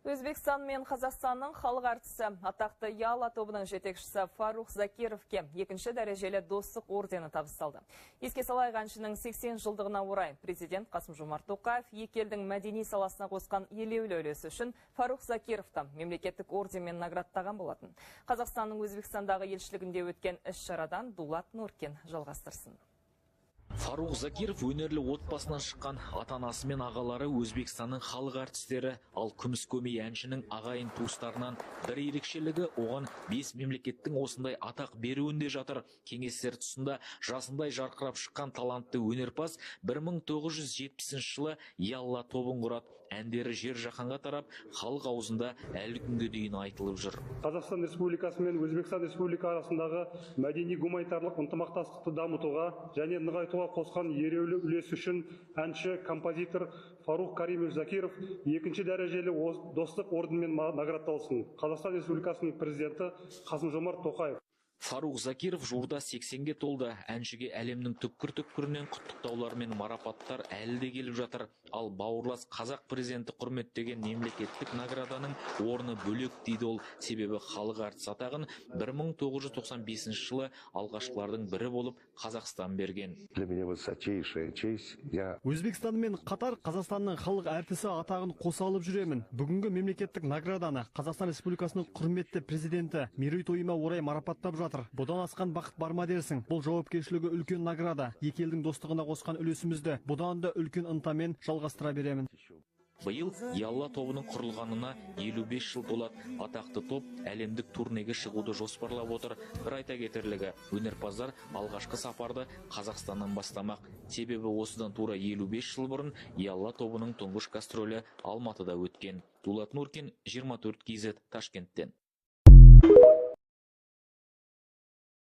Өзбекстан мен Қазақстанның халық әртісі, атақты Ялла тобының жетекшісі Фарух Закировке екінші дәрежелі достық ордені табысталды. Еске салайық, әншінің 80 жылдығына орай президент Қасым-Жомарт Тоқаев екі елдің мәдени саласына қосқан елеулі үлесі үшін Фарух Закировты мемлекеттік орденмен наградтаған болатын. Қазақстанның Өзбекстандағы елшілігінде өткен іс-шарадан Дулат Нуркин жалғастырсын. Фарух Закиров өнерлі отбасынан шыққан, ата-анасы мен ағалары Өзбекстанның халық әртістері, ал күміс көмей әншінің ағайын туыстарынан. Бір ерекшелігі оған 5 мемлекеттің осындай атақ беруінде жатыр. Кеңестер тұсында жасындай жарқырап шыққан талантты өнерпаз 1970 жылы Ялла тобын құрады. Әндері жер жаһанға тарап, халық аузында әлі күнге дейін айтылып жүр. Қазақстан Республикасы мен Өзбекстан Республика арасындағы мәдени гуманитарлық ынтымақтастықты дамытуға және нығайтуға қосқан ереулі үлесі үшін әнші, композитор Фарух Каримович Закиров екінші дәрежелі достық орденмен наградталсын. Қазақстан Республикасының президенті Қасым-Жомарт Тоқаев. Фарух Закиров жуырда 80-ге толды. Әншіге әлемнің түкпір-түкпірінен құттықтаулар мен марапаттар әлі де келіп жатыр. Ал бауырлас қазақ президенті құрметтеген мемлекеттік награданың орны бөлек дейді ол. Себебі халық әртіс атағын 1995 жылы алғашқылардың бірі болып Қазақстан берген. Өзбекстанмен қатар Қазақстанның халық әртісі атағын қоса алып жүремін. Бүгінгі мемлекеттік награданы Қазақстан Республикасының құрметті президенті мерейтойыма орай марапаттап жатыр. Бұдан асқан бақыт бар ма дерсің? Бұл жауапкершілігі үлкен награда. Екі елдің достығына қосқан үлесімізді бұдан да үлкен ынтамен жалғастыра беремін. Биыл Ялла тобының құрылғанына 55 жыл толады. Атақты топ әлемдік турнеге шығуды жоспарлап отыр. Бір айта кетерлігі, өнерпаздар алғашқы сапарды Қазақстаннан бастамақ. Себебі осыдан тура 55 жыл бұрын Ялла тобының тұңғыш гастролі Алматыда өткен. Дулат Нуркин, 24 KZ, Ташкенттен.